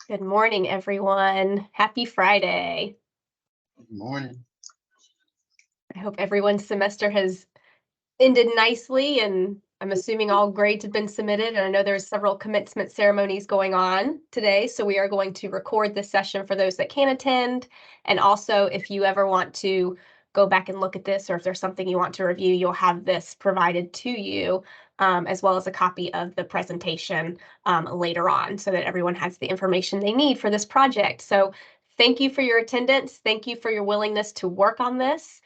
Good morning, everyone. Happy Friday. Good morning. I hope everyone's semester has ended nicely, and I'm assuming all grades have been submitted. And I know there's several commencement ceremonies going on today, so we are going to record this session for those that can attend. And also, if you ever want to go back and look at this, or if there's something you want to review, you'll have this provided to you, as well as a copy of the presentation later on, so that everyone has the information they need for this project. So thank you for your attendance. Thank you for your willingness to work on this.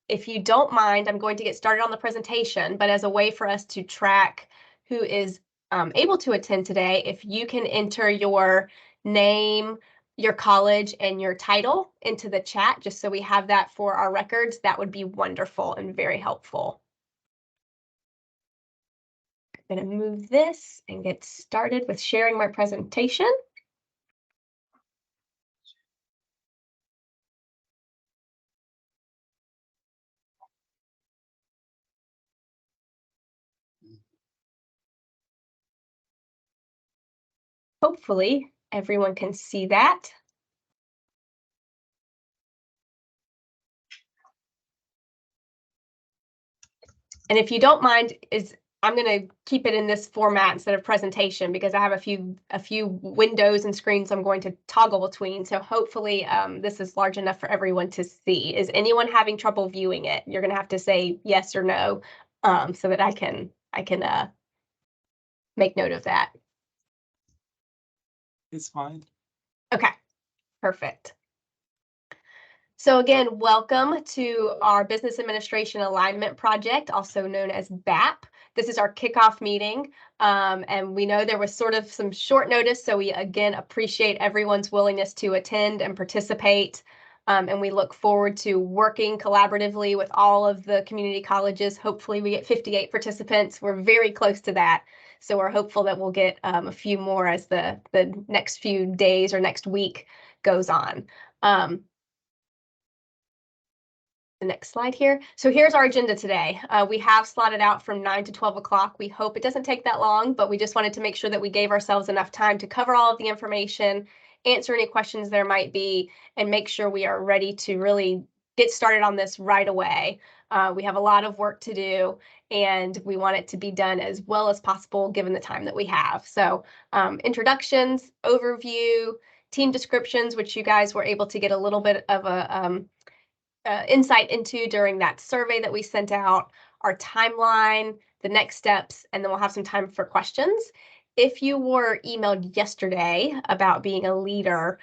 If you don't mind, I'm going to get started on the presentation, but as a way for us to track who is able to attend today, if you can enter your name, your college, and your title into the chat, just so we have that for our records, that would be wonderful and very helpful. I'm going to move this and get started with sharing my presentation. Hopefully, everyone can see that. And if you don't mind, I'm going to keep it in this format instead of presentation, because I have a few windows and screens I'm going to toggle between. So hopefully this is large enough for everyone to see. Is anyone having trouble viewing it? You're going to have to say yes or no, so that I can make note of that. It's fine. Okay, perfect. So again, welcome to our Business Administration Alignment Project, also known as BAAP. This is our kickoff meeting, and we know there was sort of some short notice, so we again appreciate everyone's willingness to attend and participate, and we look forward to working collaboratively with all of the community colleges. Hopefully we get 58 participants. We're very close to that, so we're hopeful that we'll get a few more as the next few days or next week goes on. The next slide here. So here's our agenda today. We have slotted out from 9 to 12 o'clock. We hope it doesn't take that long, but we just wanted to make sure that we gave ourselves enough time to cover all of the information, answer any questions there might be, and make sure we are ready to really get started on this right away. We have a lot of work to do, and we want it to be done as well as possible given the time that we have. So introductions, overview, team descriptions, which you guys were able to get a little bit of a insight into during that survey that we sent out, our timeline, the next steps, and then we'll have some time for questions. If you were emailed yesterday about being a leader,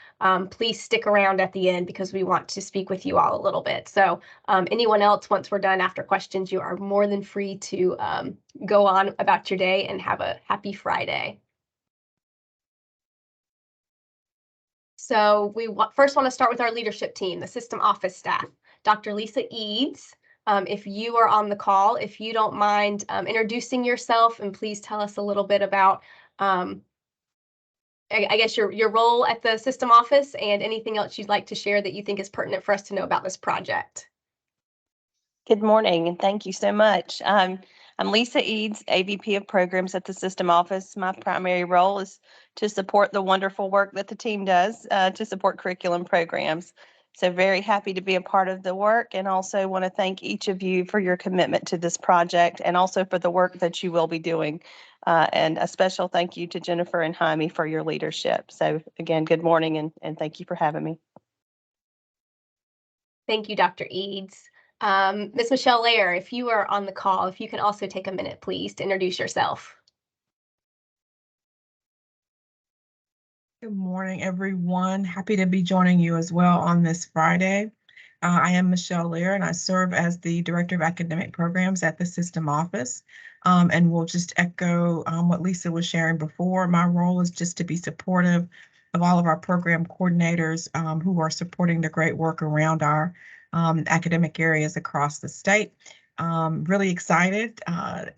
please stick around at the end, because we want to speak with you all a little bit. So anyone else, once we're done after questions, you are more than free to go on about your day and have a happy Friday. So we first want to start with our leadership team, the system office staff. Dr. Lisa Eads, if you are on the call, if you don't mind introducing yourself, and please tell us a little bit about, I guess, your role at the system office and anything else you'd like to share that you think is pertinent for us to know about this project. Good morning, and thank you so much. I'm Lisa Eads, AVP of Programs at the System Office. My primary role is to support the wonderful work that the team does to support curriculum programs. So very happy to be a part of the work, and also want to thank each of you for your commitment to this project, and also for the work that you will be doing. And a special thank you to Jennifer and Jaime for your leadership. So again, good morning, and thank you for having me. Thank you, Dr. Eads. Ms. Michelle Lair, if you are on the call, if you can also take a minute, please, to introduce yourself. Good morning, everyone. Happy to be joining you as well on this Friday. I am Michelle Lair, and I serve as the Director of Academic Programs at the System Office. And we'll just echo what Lisa was sharing before. My role is just to be supportive of all of our program coordinators who are supporting the great work around our academic areas across the state. Really excited,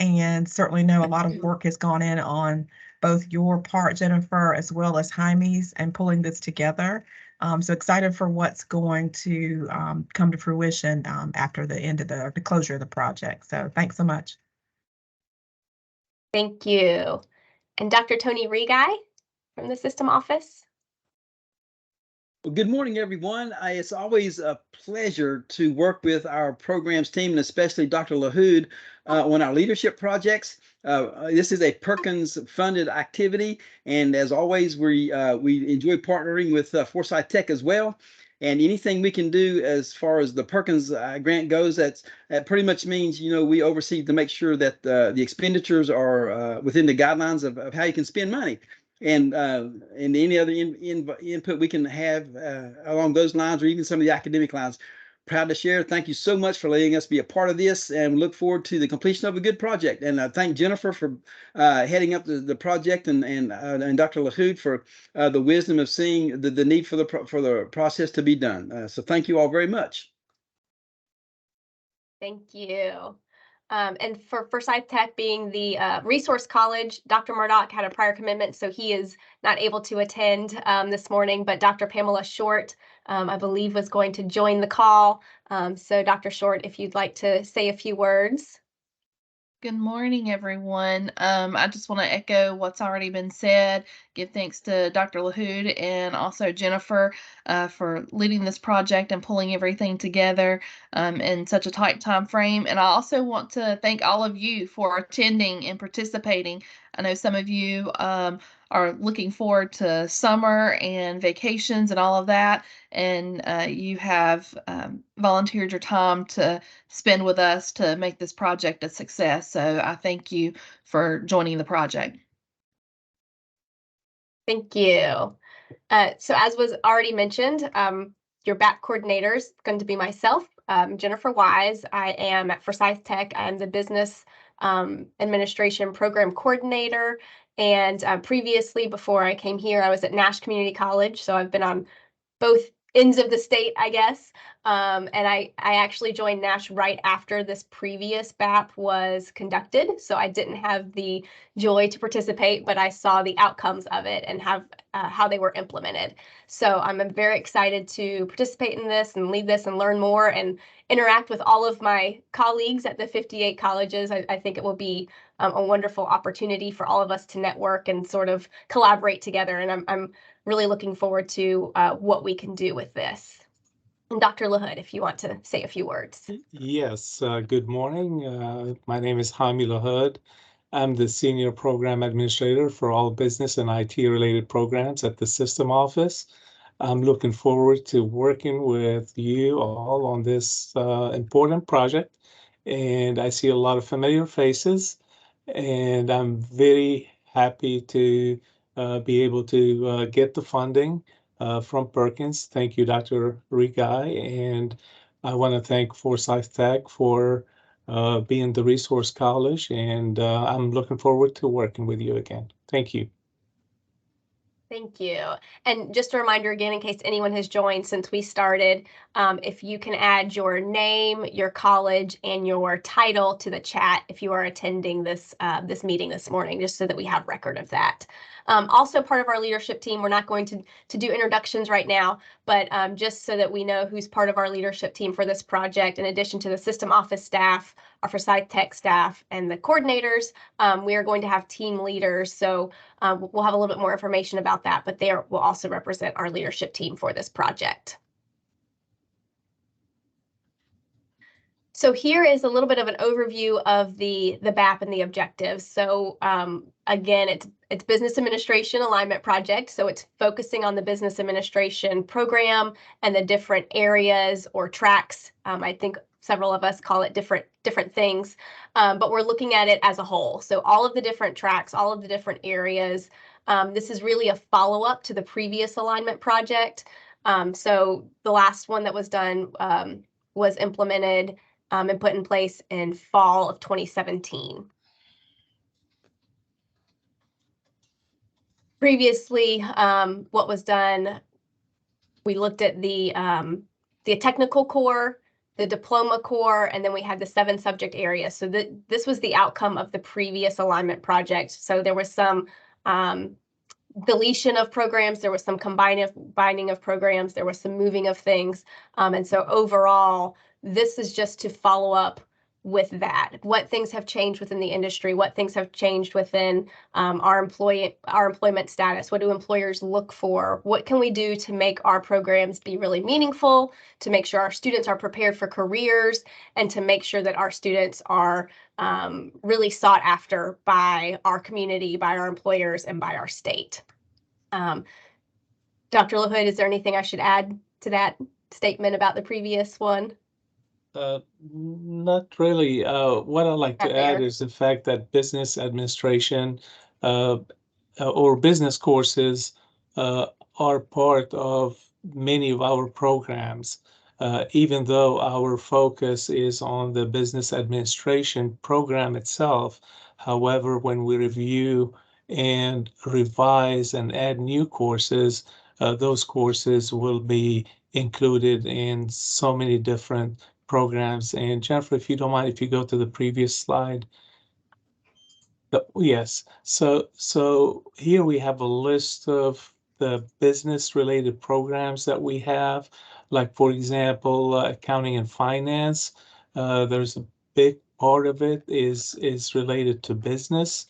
and certainly know a lot of work has gone in on both your part, Jennifer, as well as Jaime's, and pulling this together. So excited for what's going to come to fruition after the end of the closure of the project. So thanks so much. Thank you. And Dr. Tony Regai? from the system office. Well, good morning, everyone. It's always a pleasure to work with our programs team, and especially Dr. LaHood on our leadership projects. This is a Perkins-funded activity, and as always, we enjoy partnering with Forsyth Tech as well. And anything we can do as far as the Perkins grant goes, that pretty much means, we oversee to make sure that the expenditures are within the guidelines of how you can spend money. And any other input we can have along those lines, or even some of the academic lines. Proud to share. Thank you so much for letting us be a part of this, and look forward to the completion of a good project. And thank Jennifer for heading up the project, and Dr. LaHood for the wisdom of seeing the need for the process to be done. So thank you all very much. Thank you. And for Forsyth Tech being the resource college, Dr. Murdoch had a prior commitment, so he is not able to attend this morning, but Dr. Pamela Short, I believe, was going to join the call. So Dr. Short, if you'd like to say a few words. Good morning, everyone. I just want to echo what's already been said. Give thanks to Dr. LaHood and also Jennifer for leading this project and pulling everything together in such a tight time frame. And I also want to thank all of you for attending and participating. I know some of you are looking forward to summer and vacations and all of that, and you have volunteered your time to spend with us to make this project a success. So I thank you for joining the project. Thank you. So as was already mentioned, your BAAP coordinator is going to be myself, Jennifer Wise. I am at Forsyth Tech. I am the Business Administration Program Coordinator. And previously, before I came here, I was at Nash Community College. So I've been on both ends of the state, I guess. And I actually joined Nash right after this previous BAAP was conducted. So I didn't have the joy to participate, but I saw the outcomes of it and how they were implemented. So I'm very excited to participate in this and lead this and learn more and interact with all of my colleagues at the 58 colleges. I think it will be a wonderful opportunity for all of us to network and sort of collaborate together. And I'm really looking forward to what we can do with this. And Dr. LaHood, if you want to say a few words. Yes, good morning. My name is Jaime LaHood. I'm the Senior Program Administrator for all business and IT related programs at the System Office. I'm looking forward to working with you all on this important project. And I see a lot of familiar faces, and I'm very happy to be able to get the funding from Perkins. Thank you, Dr. Rigai. And I want to thank Forsyth Tech for being the resource college, and I'm looking forward to working with you again. Thank you. Thank you. And just a reminder again, in case anyone has joined since we started, if you can add your name, your college, and your title to the chat if you are attending this meeting this morning, just so that we have record of that. Also part of our leadership team, we're not going to do introductions right now, but just so that we know who's part of our leadership team for this project, in addition to the system office staff, our Forsyth Tech staff, and the coordinators, we are going to have team leaders. So we'll have a little bit more information about that, but they will also represent our leadership team for this project. So here is a little bit of an overview of the BAAP and the objectives. So again, it's business administration alignment project. So it's focusing on the business administration program and the different areas or tracks. I think several of us call it different things, but we're looking at it as a whole. So all of the different tracks, all of the different areas. This is really a follow-up to the previous alignment project. So the last one that was done was implemented and put in place in fall of 2017. Previously, what was done, we looked at the technical core, the diploma core, and then we had the 7 subject areas. So this was the outcome of the previous alignment project. So there was some deletion of programs, there was some binding of programs, there was some moving of things. And so overall, this is just to follow up with that. What things have changed within the industry? What things have changed within our employment status? What do employers look for? What can we do to make our programs be really meaningful, to make sure our students are prepared for careers, and to make sure that our students are really sought after by our community, by our employers, and by our state. Dr. LaHood, is there anything I should add to that statement about the previous one? Not really. What I'd like to Not add there. is the fact that business administration or business courses are part of many of our programs. Even though our focus is on the business administration program itself, however, when we review and revise and add new courses, those courses will be included in so many different programs. And Jennifer, if you don't mind, if you go to the previous slide. Yes, so here we have a list of the business related programs that we have, like for example, accounting and finance. There's a big part of it is related to business,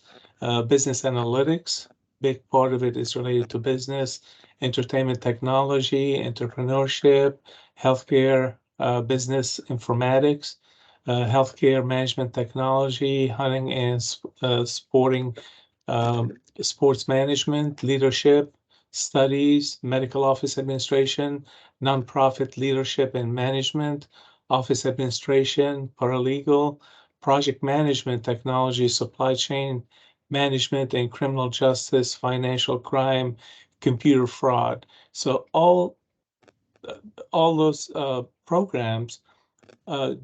business analytics. Big part of it is related to business, entertainment technology, entrepreneurship, healthcare, business informatics, healthcare management technology, hunting and sporting, sports management, leadership, studies, medical office administration, nonprofit leadership and management, office administration, paralegal, project management technology, supply chain management and criminal justice, financial crime, computer fraud. So all those programs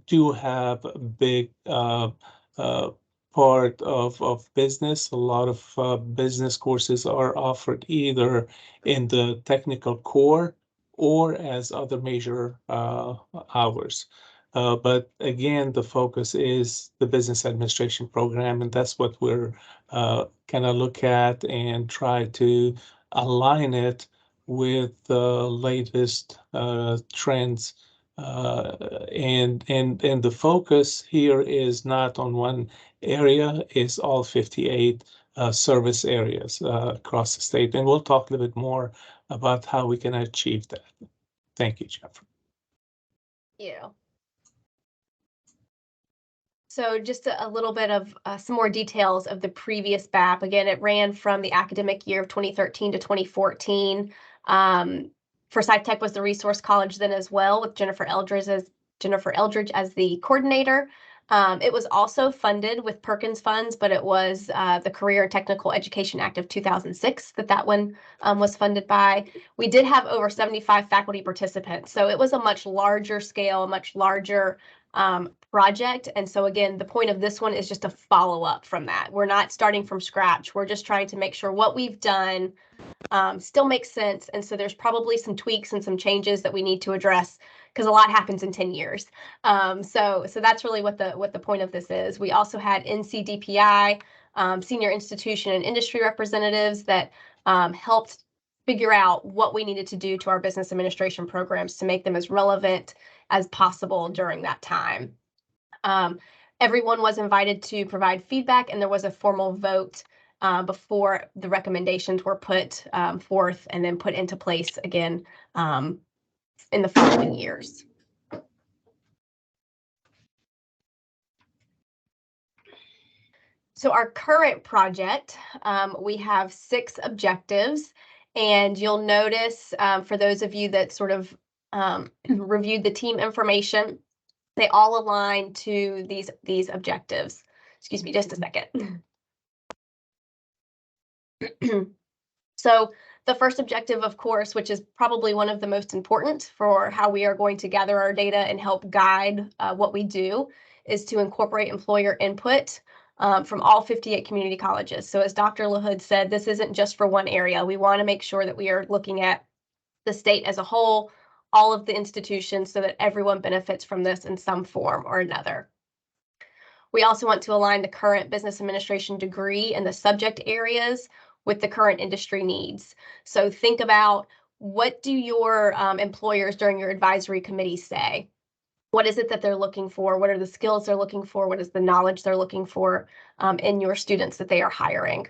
do have a big part of business. A lot of business courses are offered either in the technical core or as other major hours. But again, the focus is the business administration program, and that's what we're kind of look at and try to align it with the latest trends. And the focus here is not on one area, it's all 58 service areas across the state. And we'll talk a little bit more about how we can achieve that. Thank you, Jennifer. Yeah. So just a little bit of some more details of the previous BAAP. Again, it ran from the academic year of 2013 to 2014. Forsyth Tech was the resource college then as well, with Jennifer Eldridge as the coordinator. It was also funded with Perkins funds, but it was the Career and Technical Education Act of 2006 that one was funded by. We did have over 75 faculty participants, so it was a much larger scale, a much larger project. And so again, the point of this one is just a follow-up from that. We're not starting from scratch. We're just trying to make sure what we've done still makes sense. And so there's probably some tweaks and some changes that we need to address because a lot happens in 10 years. So that's really what the point of this is. We also had NCDPI, senior institution and industry representatives that helped figure out what we needed to do to our business administration programs to make them as relevant as possible during that time. Everyone was invited to provide feedback, and there was a formal vote before the recommendations were put forth and then put into place again in the following years. So our current project, we have 6 objectives, and you'll notice for those of you that sort of reviewed the team information, they all align to these objectives. Excuse me just a second. So the first objective, of course, which is probably one of the most important for how we are going to gather our data and help guide what we do, is to incorporate employer input from all 58 community colleges. So as Dr. LaHood said, this isn't just for one area. We want to make sure that we are looking at the state as a whole, all of the institutions, so that everyone benefits from this in some form or another. We also want to align the current business administration degree and the subject areas with the current industry needs. So think about, what do your employers during your advisory committee say? What is it that they're looking for? What are the skills they're looking for? What is the knowledge they're looking for in your students that they are hiring?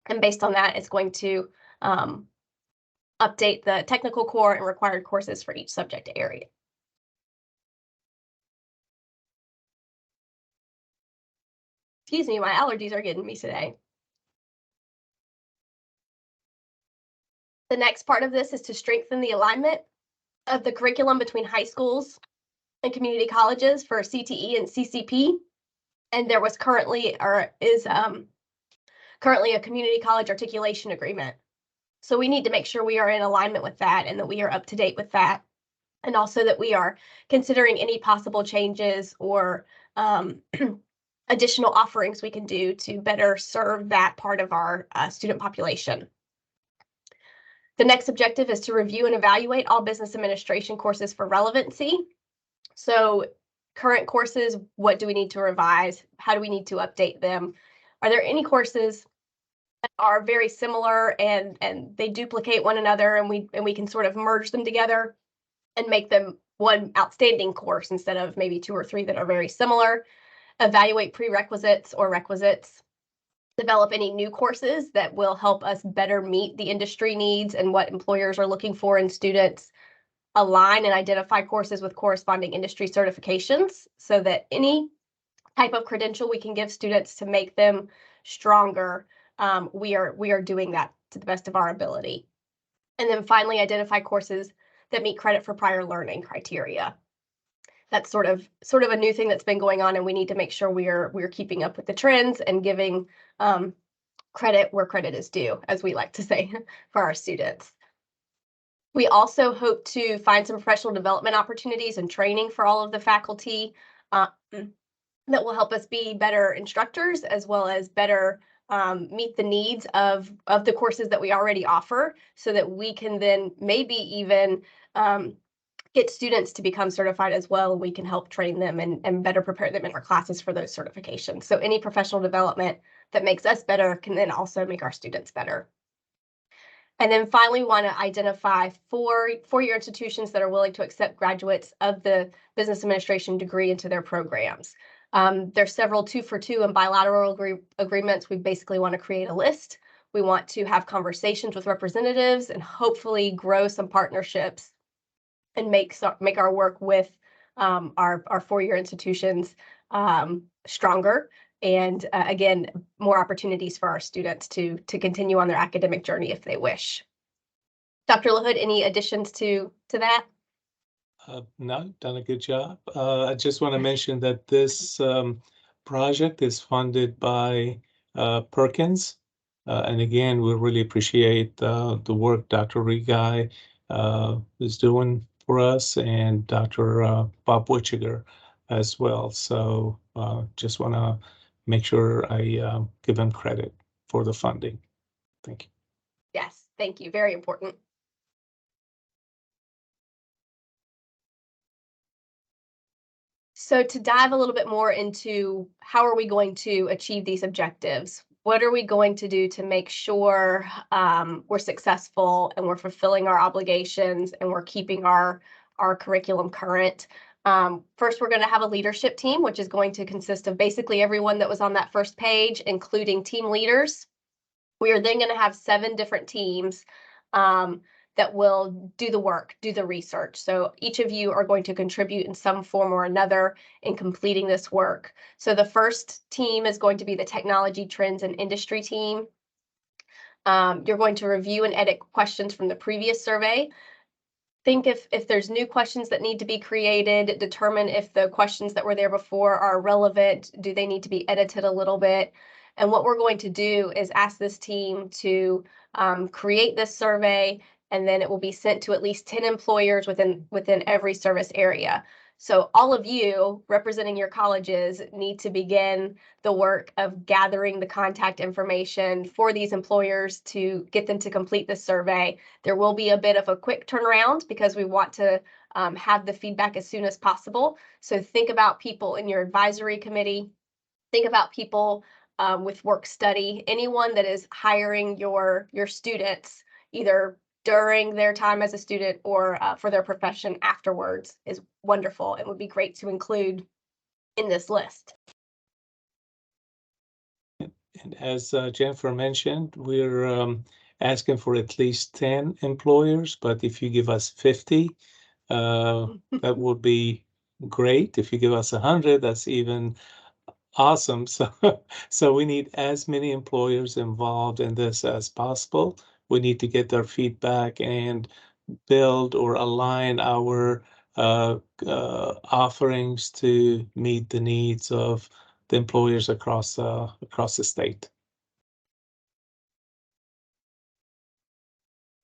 And based on that, it's going to update the technical core and required courses for each subject area. Excuse me, my allergies are getting me today. The next part of this is to strengthen the alignment of the curriculum between high schools and community colleges for CTE and CCP. And there was currently, or is currently, a community college articulation agreement. So we need to make sure we are in alignment with that and that we are up to date with that. And also that we are considering any possible changes or additional offerings we can do to better serve that part of our student population. The next objective is to review and evaluate all business administration courses for relevancy. So current courses, what do we need to revise? How do we need to update them? Are there any courses that are very similar and they duplicate one another and we can sort of merge them together and make them one outstanding course instead of maybe 2 or 3 that are very similar? Evaluate prerequisites or requisites. Develop any new courses that will help us better meet the industry needs and what employers are looking for in students. Align and identify courses with corresponding industry certifications so that any type of credential we can give students to make them stronger, we are doing that to the best of our ability. And then finally, identify courses that meet credit for prior learning criteria. That's sort of a new thing that's been going on, and we need to make sure we're keeping up with the trends and giving credit where credit is due, as we like to say, for our students. We also hope to find some professional development opportunities and training for all of the faculty that will help us be better instructors as well as better meet the needs of the courses that we already offer, so that we can then maybe even get students to become certified as well. We can help train them and better prepare them in our classes for those certifications. So any professional development that makes us better can then also make our students better. And then finally, we want to identify four-year institutions that are willing to accept graduates of the business administration degree into their programs. There's several 2-for-2 and bilateral agreements. We basically want to create a list. We want to have conversations with representatives and hopefully grow some partnerships and make our work with our 4-year institutions stronger. And again, more opportunities for our students to continue on their academic journey if they wish. Dr. LaHood, any additions to that? No, done a good job. I just want to mention that this project is funded by Perkins. And again, we really appreciate the work Dr. Regai is doing for us, and Dr. Bob Witchiger as well. So just want to make sure I give them credit for the funding. Thank you. Yes, thank you. Very important. So to dive a little bit more into how are we going to achieve these objectives? What are we going to do to make sure we're successful and we're fulfilling our obligations and we're keeping our curriculum current? First, we're going to have a leadership team, which is going to consist of basically everyone that was on that first page, including team leaders. We are then going to have 7 different teams that will do the work, do the research. So each of you are going to contribute in some form or another in completing this work. So the first team is going to be the technology trends and industry team. You're going to review and edit questions from the previous survey. Think if there's new questions that need to be created, determine if the questions that were there before are relevant. Do they need to be edited a little bit? And what we're going to do is ask this team to create this survey, and then it will be sent to at least 10 employers within every service area. So all of you representing your colleges need to begin the work of gathering the contact information for these employers to get them to complete this survey. There will be a bit of a quick turnaround because we want to have the feedback as soon as possible. So think about people in your advisory committee. Think about people with work study, anyone that is hiring your students, either during their time as a student or for their profession afterwards is wonderful. It would be great to include in this list. And as Jennifer mentioned, we're asking for at least 10 employers, but if you give us 50, that would be great. If you give us 100, that's even awesome. So we need as many employers involved in this as possible. We need to get their feedback and build or align our offerings to meet the needs of the employers across the state.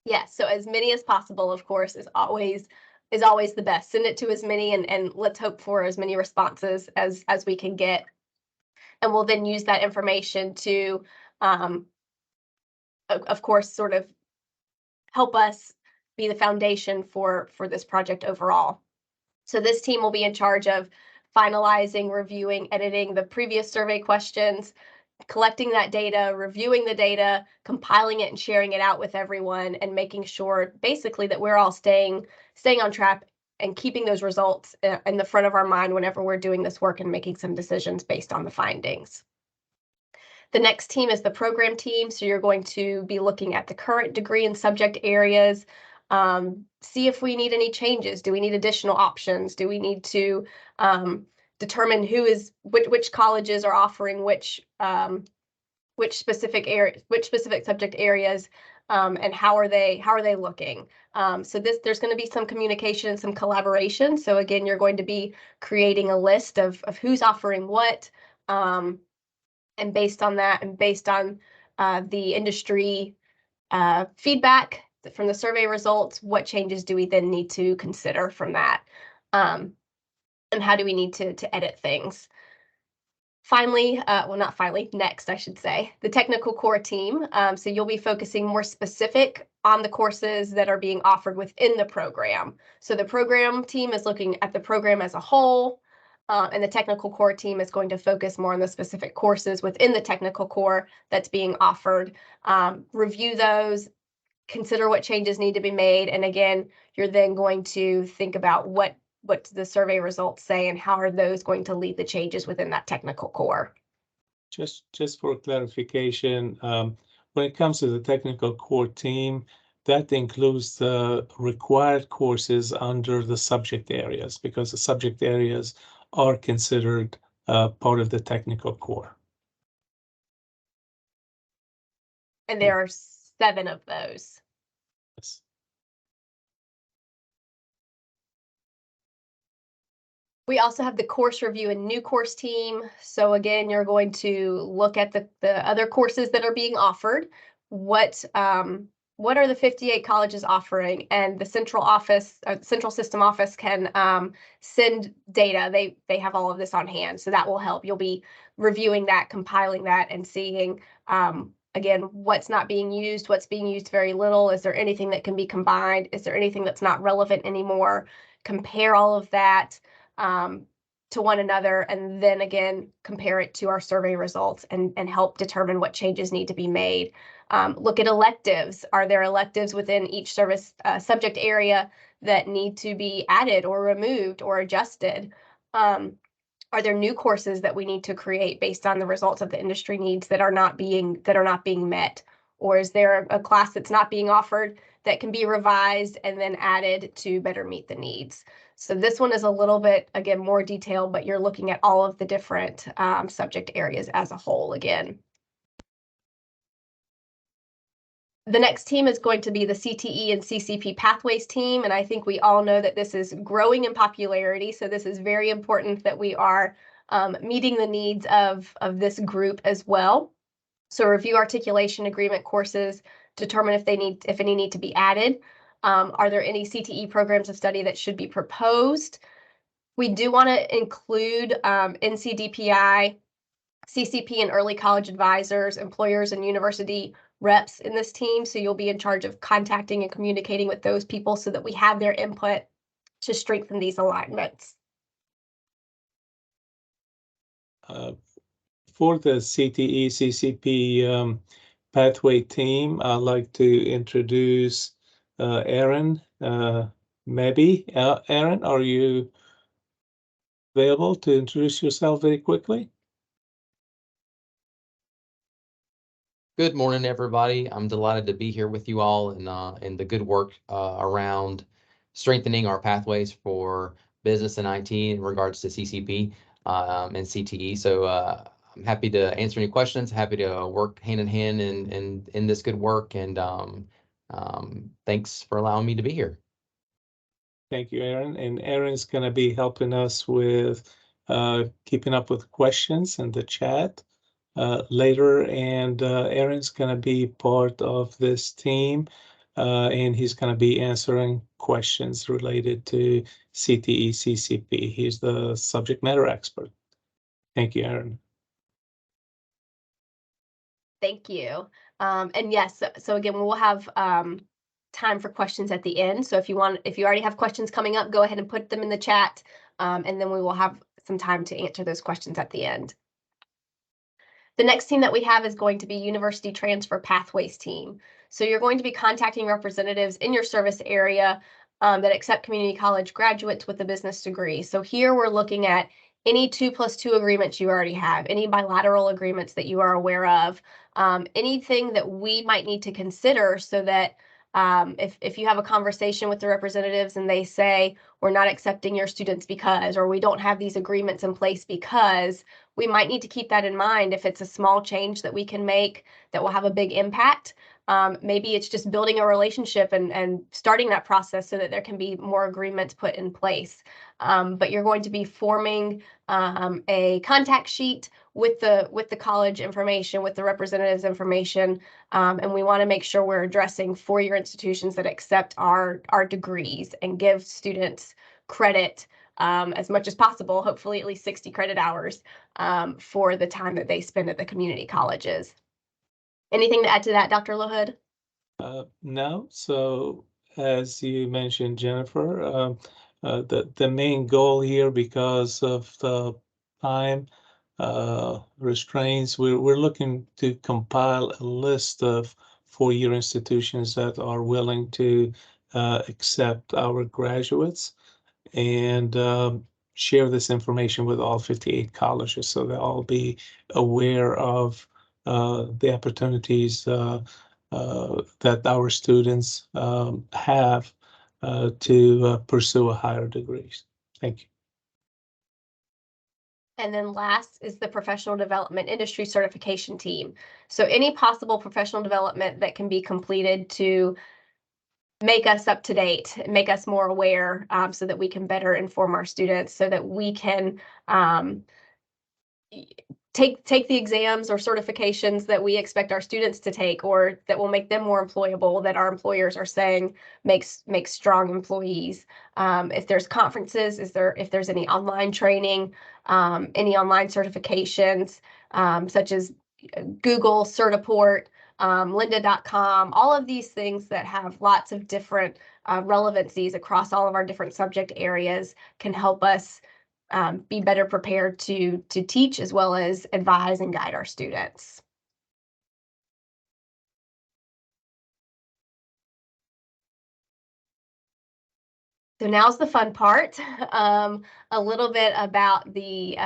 Yes, so as many as possible, of course, is always the best. Send it to as many and let's hope for as many responses as we can get. And we'll then use that information to of course sort of help us be the foundation for this project overall. So this team will be in charge of finalizing, reviewing, editing the previous survey questions, collecting that data, reviewing the data, compiling it and sharing it out with everyone, and making sure basically that we're all staying on track and keeping those results in the front of our mind whenever we're doing this work and making some decisions based on the findings. The next team is the program team. So you're going to be looking at the current degree and subject areas, see if we need any changes. Do we need additional options? Do we need to determine which colleges are offering which specific subject areas, and how are they looking? So there's going to be some communication and some collaboration. So again, you're going to be creating a list of who's offering what, and based on that, and based on the industry feedback from the survey results, what changes do we then need to consider from that? And how do we need to edit things? Finally, well, not finally, next, I should say, the technical core team. So you'll be focusing more specific on the courses that are being offered within the program. So the program team is looking at the program as a whole, and the technical core team is going to focus more on the specific courses within the technical core that's being offered. Review those, consider what changes need to be made. And again, you're then going to think about what the survey results say and how are those going to lead the changes within that technical core. Just for clarification, when it comes to the technical core team, that includes the required courses under the subject areas, because the subject areas are considered part of the technical core. And there are 7 of those. Yes. We also have the course review and new course team. So again, you're going to look at the other courses that are being offered. What are the 58 colleges offering? And the central system office can send data. They have all of this on hand, so that will help. You'll be reviewing that, compiling that, and seeing again what's not being used, what's being used very little. Is there anything that can be combined? Is there anything that's not relevant anymore? Compare all of that to one another, and then again compare it to our survey results and help determine what changes need to be made. Look at electives. Are there electives within each service subject area that need to be added or removed or adjusted? Are there new courses that we need to create based on the results of the industry needs that are not being met? Or is there a class that's not being offered that can be revised and then added to better meet the needs? So this one is a little bit, again, more detailed, but you're looking at all of the different subject areas as a whole again. The next team is going to be the CTE and CCP pathways team, and I think we all know that this is growing in popularity, so this is very important that we are meeting the needs of this group as well. So review articulation agreement courses, determine if any need to be added. Are there any CTE programs of study that should be proposed? We do want to include NCDPI, CCP, and early college advisors, employers, and university reps in this team. So you'll be in charge of contacting and communicating with those people so that we have their input to strengthen these alignments. For the CTE, CCP pathway team, I'd like to introduce Aaron, maybe. Aaron, are you available to introduce yourself very quickly? Good morning, everybody. I'm delighted to be here with you all and the good work around strengthening our pathways for business and IT in regards to CCP and CTE. So I'm happy to answer any questions, happy to work hand in hand in this good work, and thanks for allowing me to be here. Thank you, Aaron. And Aaron's going to be helping us with keeping up with questions in the chat later. And Aaron's going to be part of this team, and he's going to be answering questions related to CTE, CCP. He's the subject matter expert. Thank you, Aaron. Thank you. And yes, so again, we'll have time for questions at the end. So if you already have questions coming up, go ahead and put them in the chat, and then we will have some time to answer those questions at the end. The next team that we have is going to be University Transfer Pathways team. So you're going to be contacting representatives in your service area that accept community college graduates with a business degree. So here we're looking at any 2+2 agreements you already have, any bilateral agreements that you are aware of, anything that we might need to consider so that if you have a conversation with the representatives and they say, we're not accepting your students because, or we don't have these agreements in place because, we might need to keep that in mind if it's a small change that we can make that will have a big impact. Maybe it's just building a relationship and starting that process so that there can be more agreements put in place. But you're going to be forming a contact sheet with the college information, with the representatives information, and we want to make sure we're addressing four-year institutions that accept our degrees and give students credit as much as possible, hopefully at least 60 credit hours for the time that they spend at the community colleges. Anything to add to that, Dr. LaHood? No. So as you mentioned, Jennifer, the main goal here, because of the time restraints, we're looking to compile a list of four-year institutions that are willing to accept our graduates and share this information with all 58 colleges, so they'll all be aware of the opportunities that our students have to pursue a higher degrees. Thank you. And then last is the professional development industry certification team. So any possible professional development that can be completed to make us up to date, make us more aware, so that we can better inform our students, so that we can take the exams or certifications that we expect our students to take, or that will make them more employable, that our employers are saying makes strong employees. If there's conferences, if there's any online training, any online certifications, such as Google Certiport, lynda.com, all of these things that have lots of different relevancies across all of our different subject areas can help us be better prepared to teach as well as advise and guide our students. So now's the fun part, a little bit about the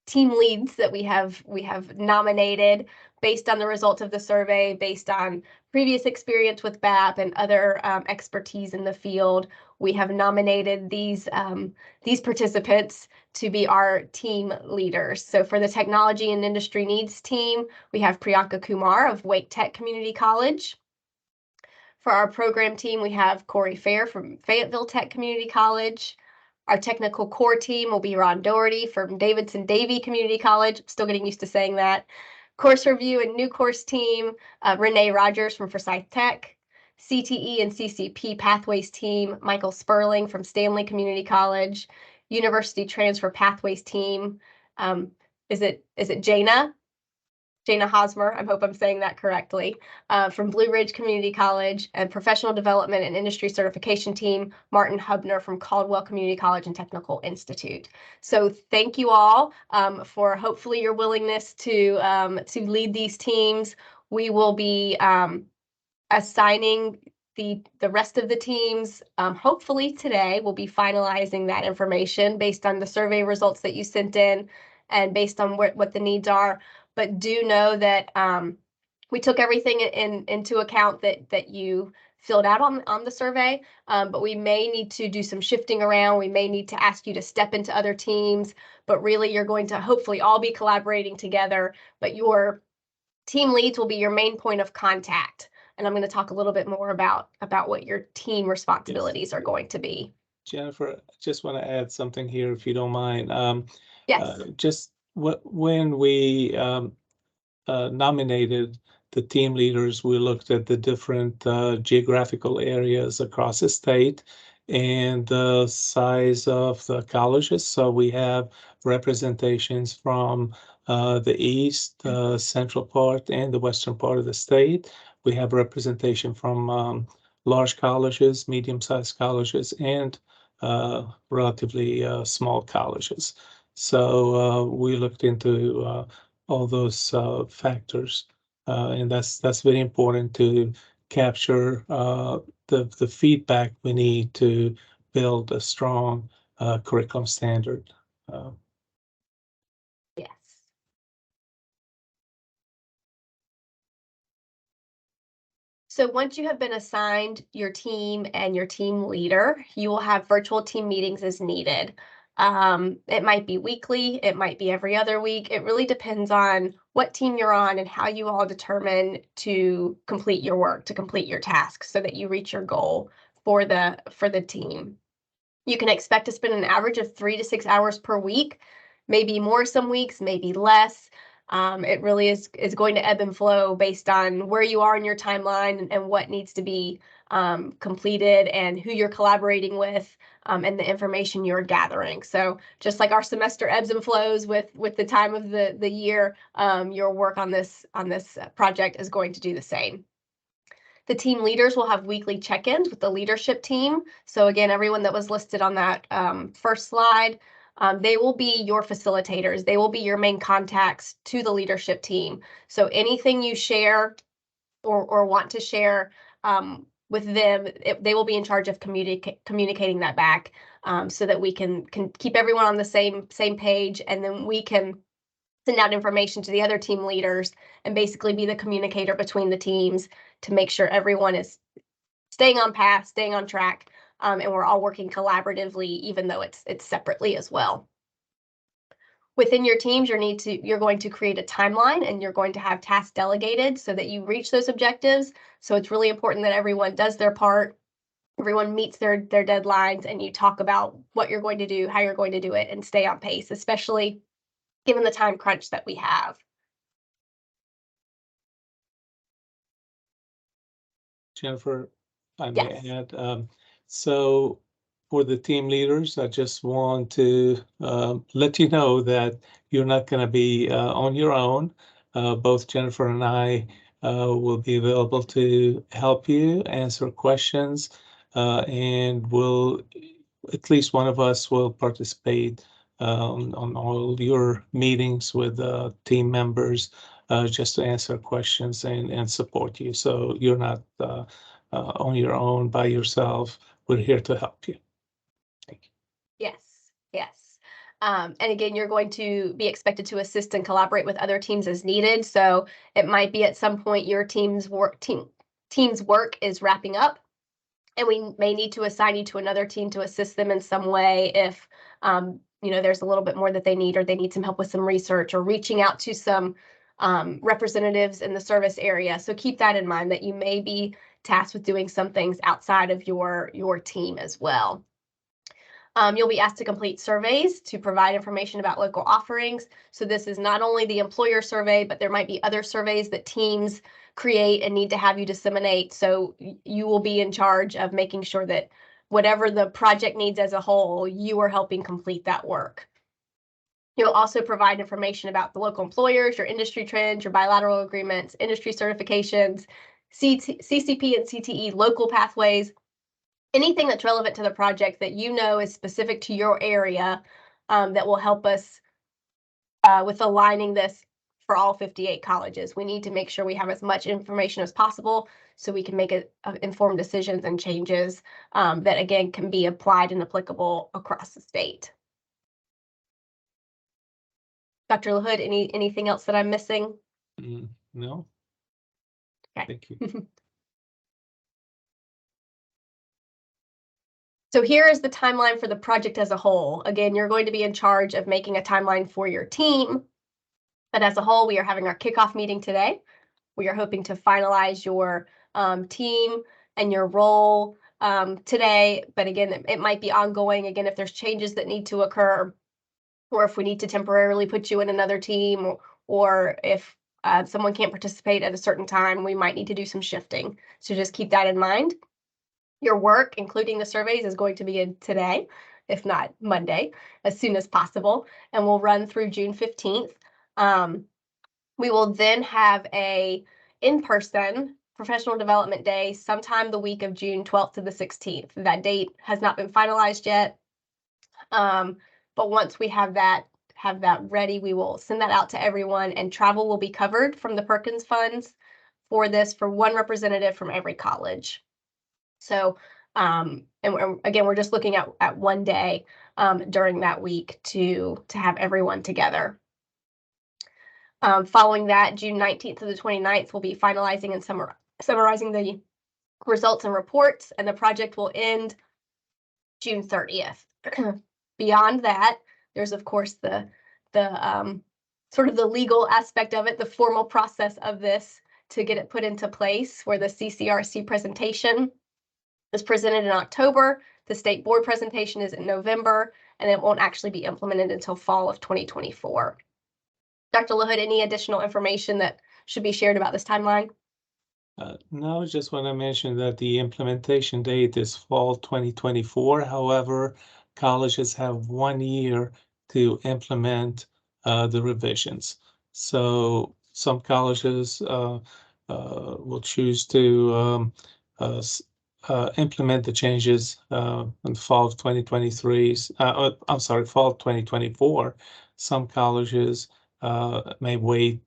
team leads that we have nominated based on the results of the survey, based on previous experience with BAAP and other expertise in the field. We have nominated these participants to be our team leaders. So for the Technology and Industry Needs team, we have Priyanka Kumar of Wake Tech Community College. For our program team, we have Corey Fair from Fayetteville Tech Community College. Our technical core team will be Ron Doherty from Davidson Davie Community College. I'm still getting used to saying that. Course review and new course team, Renee Rogers from Forsyth Tech. CTE and CCP Pathways team, Michael Sperling from Stanley Community College. University Transfer Pathways team, is it Jana Hosmer, I hope I'm saying that correctly, from Blue Ridge Community College, and Professional Development and Industry Certification Team, Martin Hubner from Caldwell Community College and Technical Institute. So thank you all for hopefully your willingness to lead these teams. We will be assigning the rest of the teams, hopefully today, will be finalizing that information based on the survey results that you sent in and based on what the needs are. But do know that we took everything into account that you filled out on the survey, but we may need to do some shifting around. We may need to ask you to step into other teams, but really you're going to hopefully all be collaborating together, but your team leads will be your main point of contact. And I'm going to talk a little bit more about what your team responsibilities are going to be. Jennifer, I just want to add something here, if you don't mind. Yes. Just when we nominated the team leaders, we looked at the different geographical areas across the state and the size of the colleges. So we have representations from the east, central part, and the western part of the state. We have representation from large colleges, medium-sized colleges, and relatively small colleges. So we looked into all those factors, and that's very important to capture the feedback we need to build a strong curriculum standard. Yes. So once you have been assigned your team and your team leader, you will have virtual team meetings as needed. It might be weekly, it might be every other week. It really depends on what team you're on and how you all determine to complete your work, to complete your tasks so that you reach your goal for the team. You can expect to spend an average of 3 to 6 hours per week, maybe more some weeks, maybe less. It really is going to ebb and flow based on where you are in your timeline and what needs to be completed and who you're collaborating with and the information you're gathering. So just like our semester ebbs and flows with the time of the year, your work on this project is going to do the same. The team leaders will have weekly check-ins with the leadership team. So again, everyone that was listed on that first slide, they will be your facilitators. They will be your main contacts to the leadership team. So anything you share or want to share with them, they will be in charge of communicating that back so that we can keep everyone on the same page, and then we can send out information to the other team leaders and basically be the communicator between the teams to make sure everyone is staying on path, staying on track, and we're all working collaboratively, even though it's separately as well. Within your teams, you're going to create a timeline and you're going to have tasks delegated so that you reach those objectives. So it's really important that everyone does their part, everyone meets their deadlines, and you talk about what you're going to do, how you're going to do it, and stay on pace, especially given the time crunch that we have. Jennifer, I Yes. may add, so for the team leaders, I just want to let you know that you're not going to be on your own. Both Jennifer and I will be available to help you answer questions, and at least one of us will participate on all your meetings with team members just to answer questions and support you. So you're not on your own by yourself. We're here to help you. Thank you. Yes, yes. And again, you're going to be expected to assist and collaborate with other teams as needed. So it might be at some point your team's work is wrapping up, and we may need to assign you to another team to assist them in some way if there's a little bit more that they need, or they need some help with some research or reaching out to some representatives in the service area. So keep that in mind, that you may be tasked with doing some things outside of your team as well. You'll be asked to complete surveys to provide information about local offerings. So this is not only the employer survey, but there might be other surveys that teams create and need to have you disseminate. So you will be in charge of making sure that whatever the project needs as a whole, you are helping complete that work. You'll also provide information about the local employers, your industry trends, your bilateral agreements, industry certifications, CCP and CTE local pathways, anything that's relevant to the project that you know is specific to your area that will help us with aligning this for all 58 colleges. We need to make sure we have as much information as possible so we can make informed decisions and changes that, again, can be applied and applicable across the state. Dr. LaHood, anything else that I'm missing? No. Okay. Thank you. So here is the timeline for the project as a whole. Again, you're going to be in charge of making a timeline for your team. But as a whole, we are having our kickoff meeting today. We are hoping to finalize your team and your role today. But again, it might be ongoing. Again, if there's changes that need to occur, or if we need to temporarily put you in another team, or if someone can't participate at a certain time, we might need to do some shifting. So just keep that in mind. Your work, including the surveys, is going to begin today, if not Monday, as soon as possible, and we'll run through June 15th. We will then have a in-person professional development day sometime the week of June 12th to the 16th. That date has not been finalized yet, but once we have that ready, we will send that out to everyone, and travel will be covered from the Perkins funds for this, for one representative from every college. So, and again, we're just looking at one day during that week to have everyone together. Following that, June 19th to the 29th, we'll be finalizing and summarizing the results and reports, and the project will end June 30th. Beyond that, there's of course the sort of the legal aspect of it, the formal process of this to get it put into place, where the CCRC presentation is presented in October. The state board presentation is in November, and it won't actually be implemented until fall of 2024. Dr. LaHood, any additional information that should be shared about this timeline? No, just want to mention that the implementation date is fall 2024. However, colleges have 1 year to implement the revisions. So some colleges will choose to implement the changes in fall of 2023. I'm sorry, fall of 2024. Some colleges may wait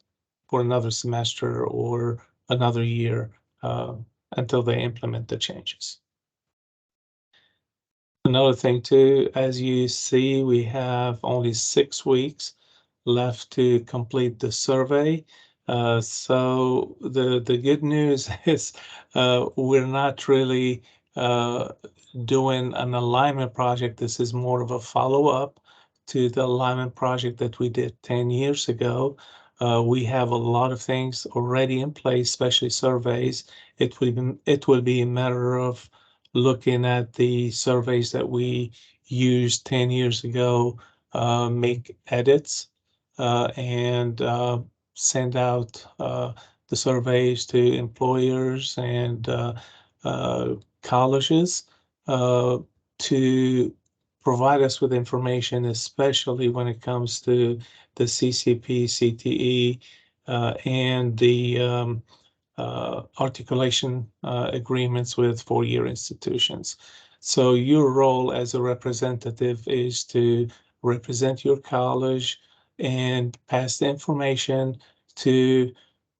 for another semester or another year until they implement the changes. Another thing too, as you see, we have only 6 weeks left to complete the survey. So the good news is we're not really doing an alignment project. This is more of a follow-up to the alignment project that we did 10 years ago. We have a lot of things already in place, especially surveys. It will be a matter of looking at the surveys that we used 10 years ago, make edits, and send out the surveys to employers and colleges to provide us with information, especially when it comes to the CCP, CTE, and the articulation agreements with four-year institutions. So your role as a representative is to represent your college and pass the information to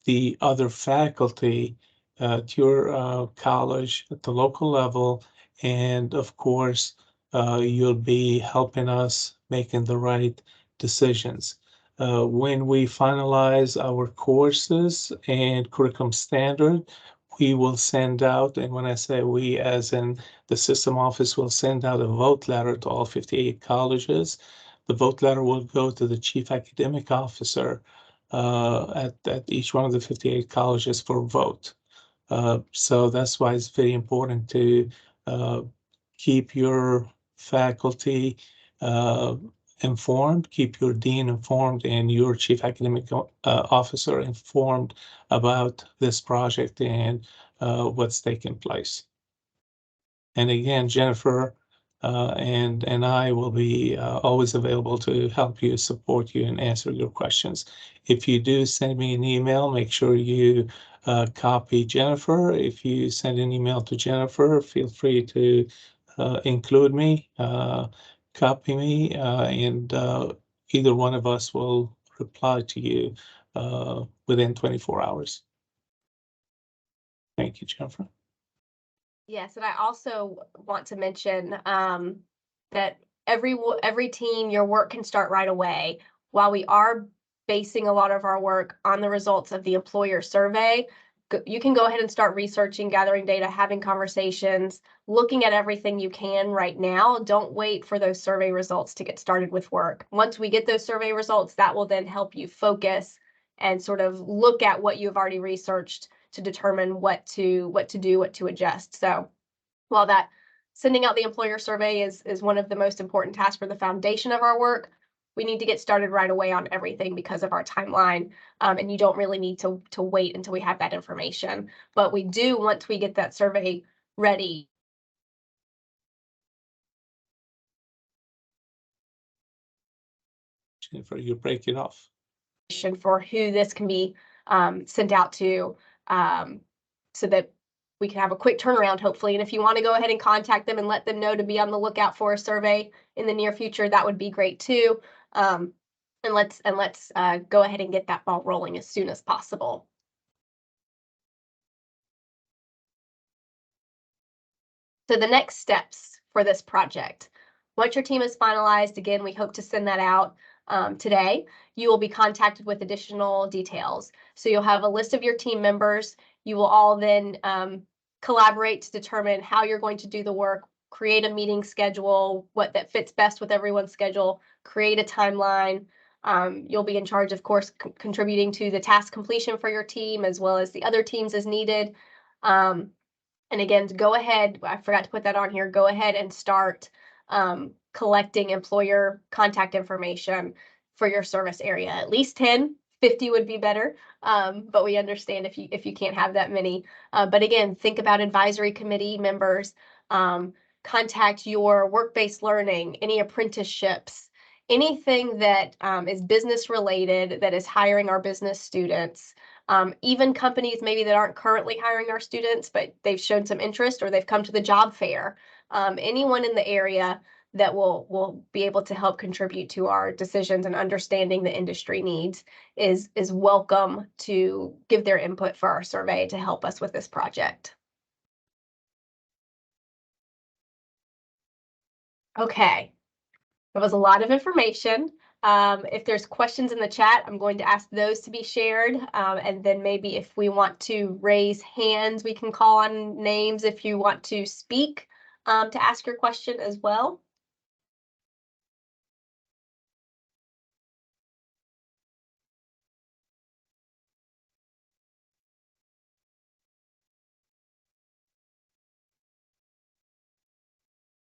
the other faculty at your college at the local level. And of course, you'll be helping us making the right decisions. When we finalize our courses and curriculum standard, we will send out, and when I say we, as in the system office, will send out a vote letter to all 58 colleges. The vote letter will go to the chief academic officer at each one of the 58 colleges for vote. So that's why it's very important to keep your faculty informed, keep your dean informed and your chief academic officer informed about this project and what's taking place. And again, Jennifer and I will be always available to help you, support you, and answer your questions. If you do send me an email, make sure you copy Jennifer. If you send an email to Jennifer, feel free to include me, copy me, and either one of us will reply to you within 24 hours. Thank you, Jennifer. Yes, and I also want to mention that every team, your work can start right away. While we are basing a lot of our work on the results of the employer survey, you can go ahead and start researching, gathering data, having conversations, looking at everything you can right now. Don't wait for those survey results to get started with work. Once we get those survey results, that will then help you focus and sort of look at what you've already researched to determine what to do, what to adjust. So while that sending out the employer survey is one of the most important tasks for the foundation of our work, we need to get started right away on everything because of our timeline. And you don't really need to wait until we have that information. But we do, once we get that survey ready. Jennifer, you're breaking off. For who this can be sent out to, so that we can have a quick turnaround, hopefully. And if you want to go ahead and contact them and let them know to be on the lookout for a survey in the near future, that would be great too. And let's go ahead and get that ball rolling as soon as possible. So the next steps for this project. Once your team is finalized, again, we hope to send that out today. You will be contacted with additional details. So you'll have a list of your team members. You will all then collaborate to determine how you're going to do the work, create a meeting schedule, what that fits best with everyone's schedule, create a timeline. You'll be in charge, of course, contributing to the task completion for your team as well as the other teams as needed. And again, go ahead, I forgot to put that on here, go ahead and start collecting employer contact information for your service area. At least 10, 50 would be better, but we understand if you can't have that many. But again, think about advisory committee members, contact your work-based learning, any apprenticeships, anything that is business related, that is hiring our business students. Even companies maybe that aren't currently hiring our students, but they've shown some interest or they've come to the job fair. Anyone in the area that will be able to help contribute to our decisions and understanding the industry needs is welcome to give their input for our survey to help us with this project. Okay, that was a lot of information. If there's questions in the chat, I'm going to ask those to be shared. And then maybe if we want to raise hands, we can call on names if you want to speak to ask your question as well.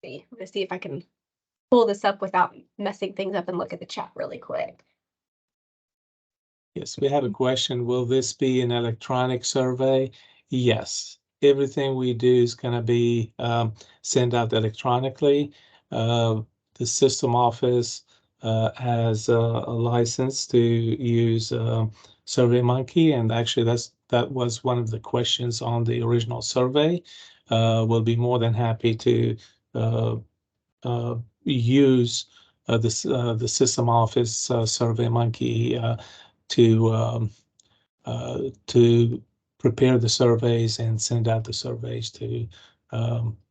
I'm going to see if I can pull this up without messing things up and look at the chat really quick. Yes, we have a question. Will this be an electronic survey? Yes. Everything we do is going to be sent out electronically. The system office has a license to use SurveyMonkey, and actually that was one of the questions on the original survey. We'll be more than happy to use the system office SurveyMonkey to prepare the surveys and send out the surveys to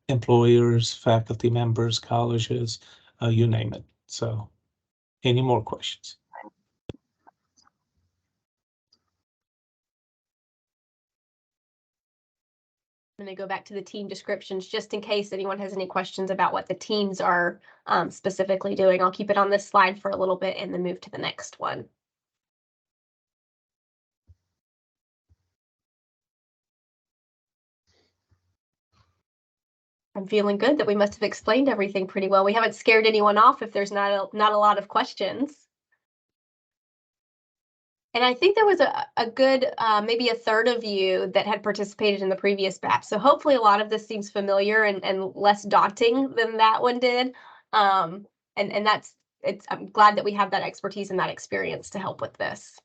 employers, faculty members, colleges, you name it. So, any more questions? I'm going to go back to the team descriptions just in case anyone has any questions about what the teams are specifically doing. I'll keep it on this slide for a little bit and then move to the next one. I'm feeling good that we must have explained everything pretty well. We haven't scared anyone off if there's not a lot of questions. And I think there was a good, maybe a third of you that had participated in the previous BAAP. So hopefully a lot of this seems familiar and less daunting than that one did. And I'm glad that we have that expertise and that experience to help with this.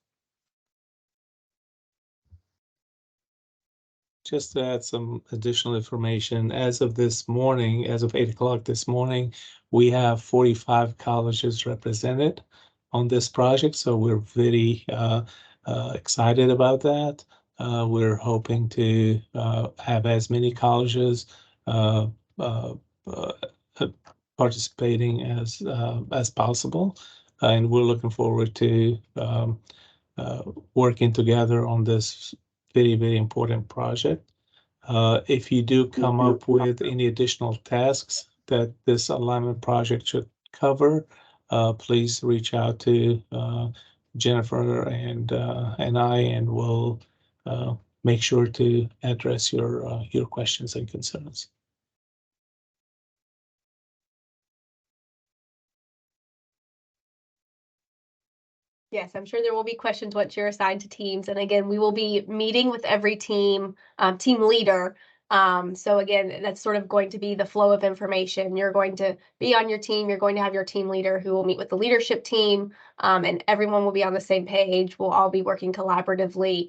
Just to add some additional information, as of this morning, as of 8 o'clock this morning, we have 45 colleges represented on this project. So we're very excited about that. We're hoping to have as many colleges uh, uh, participating as possible, and we're looking forward to working together on this very, very important project. If you do come up with any additional tasks that this alignment project should cover, please reach out to Jennifer and I, and we'll make sure to address your questions and concerns. Yes, I'm sure there will be questions once you're assigned to teams. And again, we will be meeting with every team, team leader. So again, that's sort of going to be the flow of information. You're going to be on your team. You're going to have your team leader who will meet with the leadership team, and everyone will be on the same page. We'll all be working collaboratively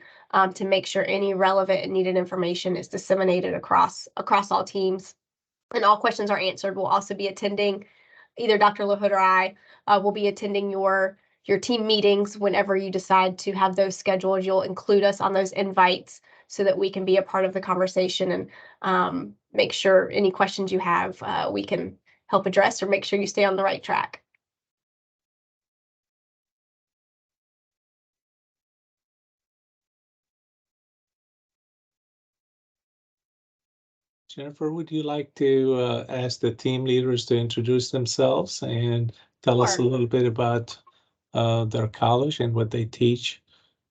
to make sure any relevant and needed information is disseminated across all teams, and all questions are answered. We'll also be attending, either Dr. LaHood or I will be attending your team meetings whenever you decide to have those scheduled. You'll include us on those invites so that we can be a part of the conversation and make sure any questions you have we can help address, or make sure you stay on the right track. Jennifer, would you like to ask the team leaders to introduce themselves and tell us a Sure. little bit about their college and what they teach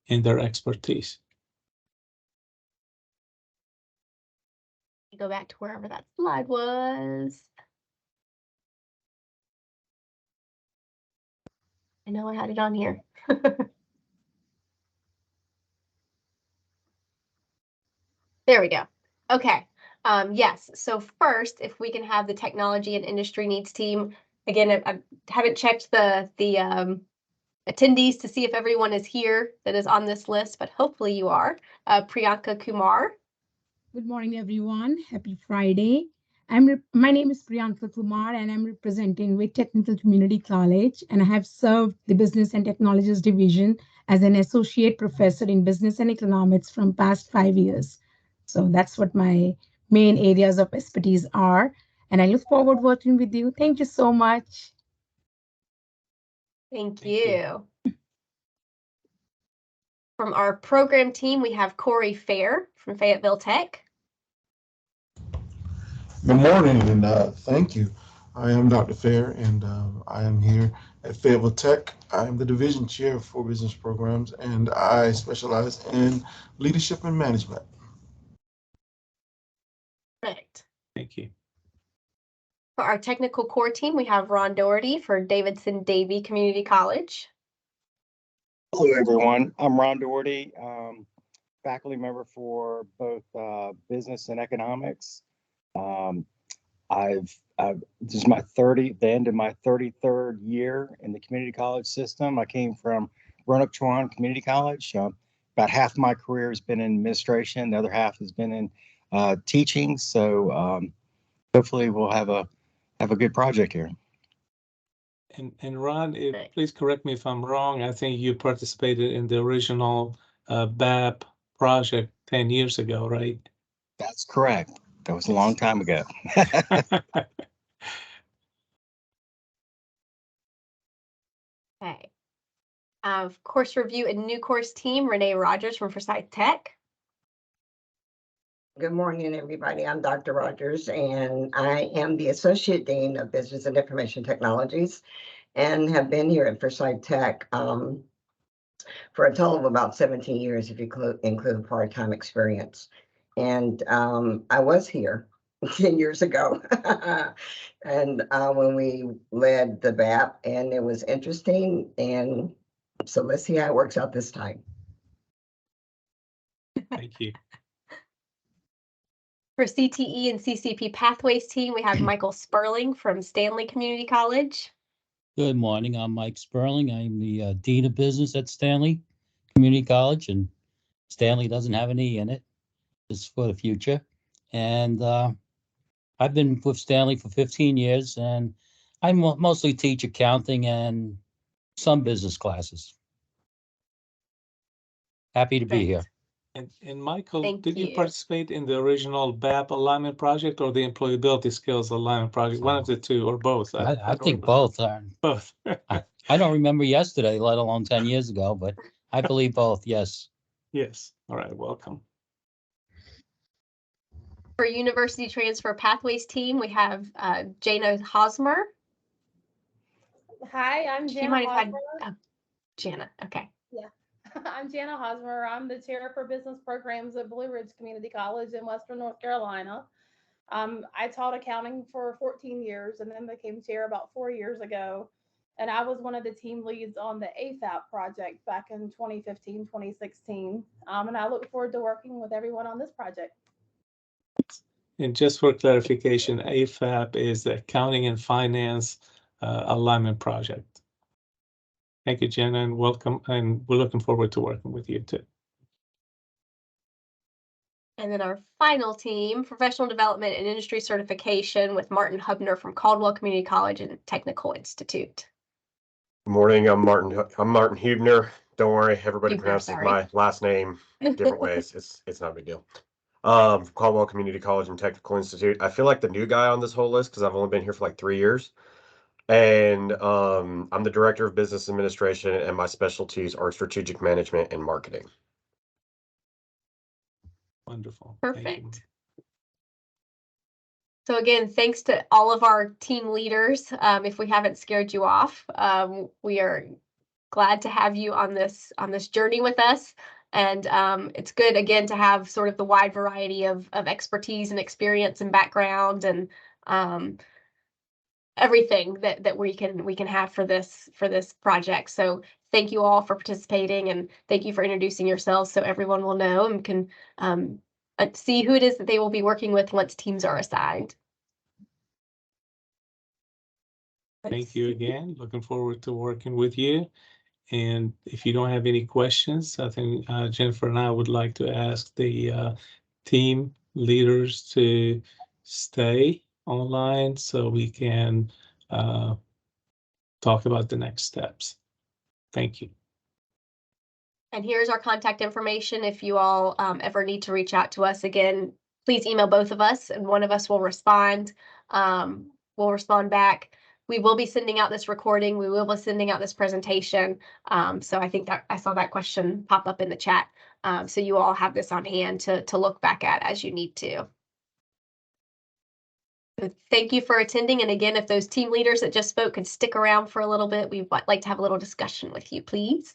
and their expertise? Go back to wherever that slide was. I know I had it on here. There we go. Okay. Yes. So first, if we can have the technology and industry needs team. Again, I haven't checked the attendees to see if everyone is here that is on this list, but hopefully you are. Priyanka Kumar. Good morning, everyone. Happy Friday. My name is Priyanka Kumar, and I'm representing with Technical Community College, and I have served the Business and Technologies Division as an associate professor in business and economics from past 5 years. So that's what my main areas of expertise are, and I look forward working with you. Thank you so much. Thank you. From our program team, we have Corey Fair from Fayetteville Tech. Good morning, and thank you. I am Dr. Fair, and I am here at Fayetteville Tech. I am the division chair for business programs, and I specialize in leadership and management. Perfect. Thank you. For our technical core team, we have Ron Doherty for Davidson Davie Community College. Hello, everyone. I'm Ron Doherty, faculty member for both business and economics. This is the end of my 33rd year in the community college system. I came from Roanoke-Chowan Community College. About half my career has been in administration. The other half has been in teaching. So hopefully we'll have a good project here. And Ron, please correct me if I'm wrong. I think you participated in the original BAAP project 10 years ago, right? That's correct. That was a long time ago. Okay. Course review and new course team, Renee Rogers from Forsyth Tech. Good morning, everybody. I'm Dr. Rogers, and I am the Associate Dean of Business and Information Technologies, and have been here at Forsyth Tech for a total of about 17 years, if you include part-time experience. And I was here 10 years ago, and when we led the BAAP, and it was interesting. And so let's see how it works out this time. Thank you. For CTE and CCP Pathways team, we have Michael Sperling from Stanley Community College. Good morning. I'm Mike Sperling. I'm the Dean of Business at Stanley Community College, and Stanley doesn't have an E in it. It's for the future. And I've been with Stanley for 15 years, and I mostly teach accounting and some business classes. Happy to be here. And Michael, Thank did you you. participate in the original BAAP alignment project or the employability skills alignment project? One of the two or both? I don't think remember. both. Both. I don't remember yesterday, let alone 10 years ago, but I believe both, yes. Yes. All right. Welcome. For University Transfer Pathways team, we have Jana Hosmer. Hi, I'm You Jana might have had Hosmer. Jana. Okay. Yeah, I'm Jana Hosmer. I'm the chair for business programs at Blue Ridge Community College in Western North Carolina. I taught accounting for 14 years and then became chair about 4 years ago. And I was one of the team leads on the AFAP project back in 2015, 2016. And I look forward to working with everyone on this project. And just for clarification, AFAP is the Accounting and Finance Alignment Project. Thank you, Jenna, and welcome. And we're looking forward to working with you too. And then our final team, professional development and industry certification with Martin Hubner from Caldwell Community College and Technical Institute. Good morning. I'm Martin Hubner. Don't worry, everybody Hubner, pronounces sorry. my last name different ways. It's not a big deal. Caldwell Community College and Technical Institute. I feel like the new guy on this whole list because I've only been here for like 3 years. And I'm the director of business administration, and my specialties are strategic management and marketing. Wonderful. Perfect. So again, thanks to all of our team leaders. If we haven't scared you off, we are glad to have you on this journey with us. And it's good again to have sort of the wide variety of expertise and experience and background and everything that we can have for this project. So thank you all for participating, and thank you for introducing yourselves so everyone will know and can see who it is that they will be working with once teams are assigned. Thank you again. Looking forward to working with you. And if you don't have any questions, I think Jennifer and I would like to ask the team leaders to stay online so we can talk about the next steps. Thank you. And here's our contact information. If you all ever need to reach out to us again, please email both of us and one of us will respond. We'll respond back. We will be sending out this recording. We will be sending out this presentation. So I think that I saw that question pop up in the chat. So you all have this on hand to look back at as you need to. So thank you for attending. And again, if those team leaders that just spoke could stick around for a little bit, we'd like to have a little discussion with you, please.